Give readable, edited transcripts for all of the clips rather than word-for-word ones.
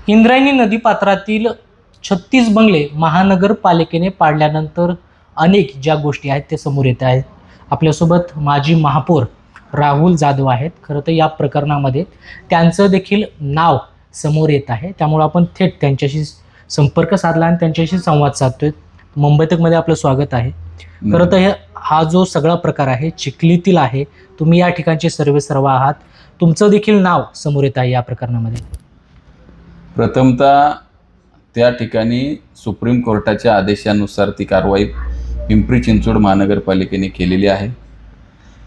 इंद्रायणी नदीपात्रातील 36 बंगले महानगरपालिकेने पाडल्यानंतर अनेक ज्या गोष्टी आहेत ते समोर येत आहेत. आपल्यासोबत माजी महापौर राहुल जाधव आहेत. खरं तर या प्रकरणामध्ये त्यांचं देखील नाव समोर येत आहे, त्यामुळे आपण थेट त्यांच्याशी संपर्क साधला आणि त्यांच्याशी संवाद साधतोय. मुंबई तकमध्ये आपलं स्वागत आहे. खरं तर हा जो सगळा प्रकार आहे चिखलीतील आहे. तुम्ही या ठिकाणचे सर्वेसर्वा आहात, तुमचं देखील नाव समोर येत आहे या प्रकरणामध्ये. प्रथमतः त्या ठिकाणी सुप्रीम कोर्टाच्या आदेशानुसार ती कारवाई पिंपरी चिंचवड महानगरपालिकेने केलेली आहे.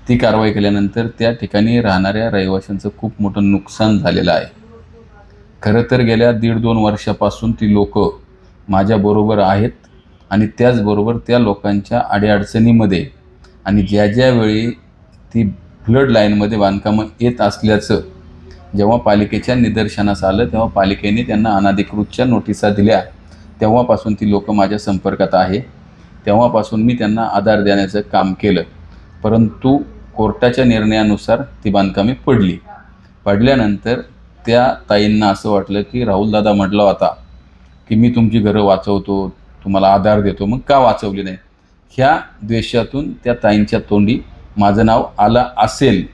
ती कारवाई केल्यानंतर त्या ठिकाणी राहणाऱ्या रहिवाशांचं खूप मोठं नुकसान झालेलं आहे. खरं तर गेल्या 1.5-2 वर्षापासून ती लोक माझ्याबरोबर आहेत आणि त्याचबरोबर त्या लोकांच्या अडीअडचणीमध्ये आणि ज्या वेळी ती फ्लड लाईनमध्ये बांधकामं येत असल्याचं जेव्हा पालिकेच्या निदर्शनास आलं तेव्हा पालिकेने त्यांना अनधिकृतच्या नोटिसा दिल्या. तेव्हापासून ती लोक माझ्या संपर्कात आहे. तेव्हापासून मी त्यांना आधार देण्याचं काम केलं, परंतु कोर्टाच्या निर्णयानुसार ती बांधकामे पडल्यानंतर त्या ताईंना असं वाटलं की राहुलदादा म्हटला होता की मी तुमची घरं वाचवतो, तुम्हाला आधार देतो, मग का वाचवली नाही, ह्या द्वेषातून त्या ताईंच्या तोंडी माझं नाव आलं असेल.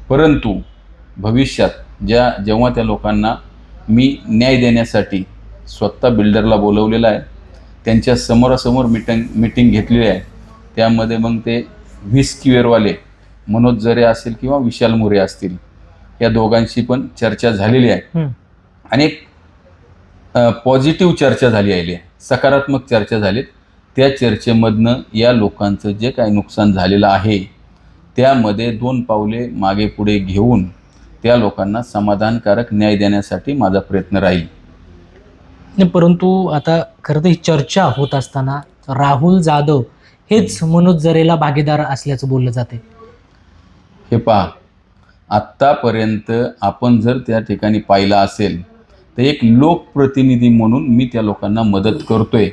परंतु भविष्यात जेव्हा त्या लोकांना मी न्याय देण्यासाठी स्वतः बिल्डरला बोलवलेलं आहे, त्यांच्या समोरासमोर मीटिंग घेतलेली आहे. त्यामध्ये मग ते 20 स्क्वेअरवाले मनोज जरे असेल किंवा विशाल मोरे असतील, या दोघांशी पण चर्चा झालेली आहे आणि एक पॉझिटिव्ह चर्चा झाली आहे, सकारात्मक चर्चा झालीत. त्या चर्चेमधनं या लोकांचं जे काही नुकसान झालेलं आहे त्यामध्ये 2 पावले मागे पुढे घेऊन त्या लोकांना समाधानकारक न्याय देण्यासाठी माझा प्रयत्न राहील. परंतु आता खरं तर ही चर्चा होत असताना राहुल जाधव हेच मनोज जरेला भागीदार असल्याचं बोललं जाते. हे पहा, आत्तापर्यंत आपण जर त्या ठिकाणी पाहिलं असेल तर एक लोकप्रतिनिधी म्हणून मी त्या लोकांना मदत करतोय.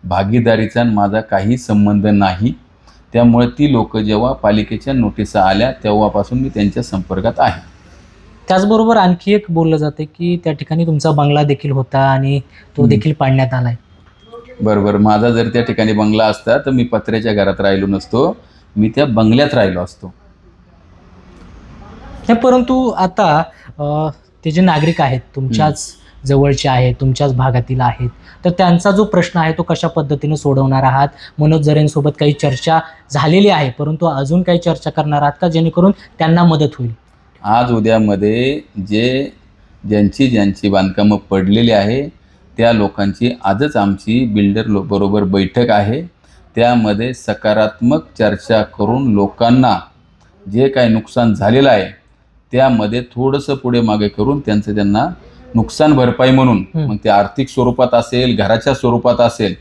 भागीदारीचा माझा काही संबंध नाही. त्यामुळे ती लोक जेव्हा पालिकेच्या नोटिसा आल्या तेव्हापासून मी त्यांच्या संपर्कात आहे. त्याचबरोबर आणखी एक बोललं जाते की त्या ठिकाणी तुमचा बंगला देखील होता आणि तो देखील पाडण्यात आलाय. बरोबर, माझा जर त्या ठिकाणी बंगला असता तर मी पत्र्याच्या घरात राहिलो नसतो, मी त्या बंगल्यात राहिलो असतो. परंतु आता ते जे नागरिक आहेत तुमच्याच जवळचे आहेत, तुमच्याच भागातील आहेत, तर त्यांचा जो प्रश्न आहे तो कशा पद्धतीने सोडवणार आहात? मनोज जरेंसोबत काही चर्चा झालेली आहे, परंतु अजून काही चर्चा करणार आहात का जेणेकरून त्यांना मदत होईल? आज उद्यामध्ये ज्यांची बांधकामं पडलेली आहे त्या लोकांची आजच आमची बिल्डर बरोबर बैठक आहे. त्यामध्ये सकारात्मक चर्चा करून लोकांना जे काही नुकसान झालेलं आहे त्यामध्ये थोडंसं पुढे मागे करून त्यांना नुकसान भरपाई म्हणून, मग ते आर्थिक स्वरूपात असेल, घराच्या स्वरूपात असेल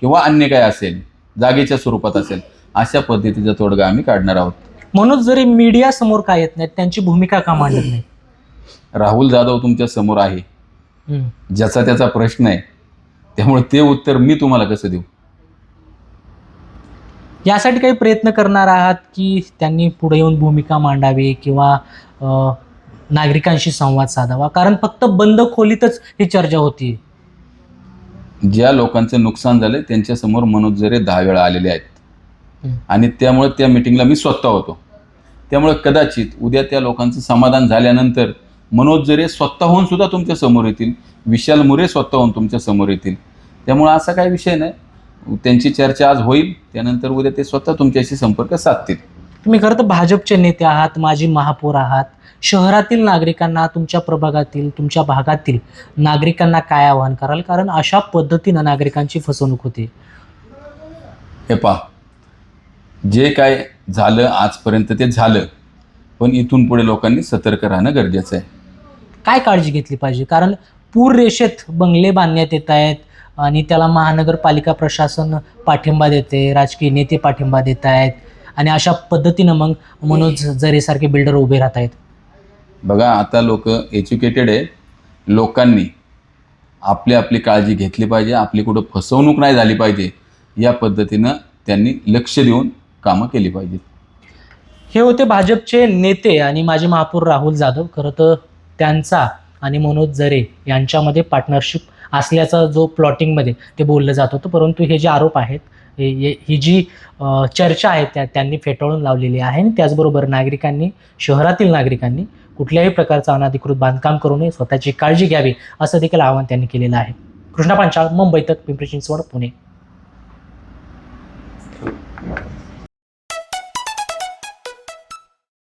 किंवा अन्य काय असेल, जागेच्या स्वरूपात असेल, अशा पद्धतीचा तोडगा आम्ही काढणार आहोत. मनोज जरी मीडिया समोर का येत नाहीत, त्यांची भूमिका का मांडत नाही? राहुल जाधव तुमच्या समोर आहे, ज्याचा त्याचा प्रश्न आहे, त्यामुळे ते उत्तर मी तुम्हाला कसं देऊ? यासाठी काही प्रयत्न करणार आहात की त्यांनी पुढे येऊन भूमिका मांडावी किंवा नागरिकांशी संवाद साधावा? कारण फक्त बंद खोलीतच ही चर्चा होती. ज्या लोकांचं नुकसान झालं त्यांच्यासमोर मनोज जरे 10 वेळा आलेले आहेत आणि त्यामुळे त्या मीटिंगला मी स्वतः होतो. त्यामुळे कदाचित उद्या त्या लोकांचं समाधान झाल्यानंतर मनोज जरे स्वतःहून सुद्धा तुमच्या समोर येतील, विशाल मोरे स्वतःहून तुमच्या समोर येतील. त्यामुळे असा काही विषय नाही, त्यांची चर्चा आज होईल, त्यानंतर उद्या ते स्वतः तुमच्याशी संपर्क साधतील. तुम्ही खरं तर भाजपचे नेते आहात, माजी महापौर आहात. शहरातील नागरिकांना, तुमच्या प्रभागातील, तुमच्या भागातील नागरिकांना काय आवाहन कराल? कारण अशा पद्धतीनं नागरिकांची फसवणूक होते. हे पहा, जे काय झालं आजपर्यंत ते झालं, पण इथून पुढे लोकांनी सतर्क राहणं गरजेचं आहे. काय काळजी घेतली पाहिजे? कारण पूर रेषेत बंगले बांधण्यात येत आहेत आणि त्याला महानगरपालिका प्रशासन पाठिंबा देते, राजकीय नेते पाठिंबा देत आहेत आणि अशा पद्धतीनं मग मनोज जरेसारखे बिल्डर उभे राहत आहेत. बघा, आता लोक एज्युकेटेड आहे. लोकांनी आपली काळजी घेतली पाहिजे, आपली कुठं फसवणूक नाही झाली पाहिजे, या पद्धतीनं त्यांनी लक्ष देऊन कामं केली पाहिजेत. हे होते भाजपचे नेते आणि माजी महापौर राहुल जाधव. खरं तर त्यांचा आणि मनोज जरे यांच्यामध्ये पार्टनरशिप असल्याचा जो प्लॉटिंगमध्ये ते बोललं जात होतं, परंतु हे जे आरोप आहेत, ही जी चर्चा आहे त्यांनी फेटाळून लावलेली आहे. आणि त्याचबरोबर शहरातील नागरिकांनी कुठल्याही प्रकारचं अनधिकृत बांधकाम करू नये, स्वतःची काळजी घ्यावी, असं देखील आवाहन त्यांनी केलेलं आहे. कृष्णा पांचाळ, मुंबई तक, पिंपरी चिंचवड, पुणे.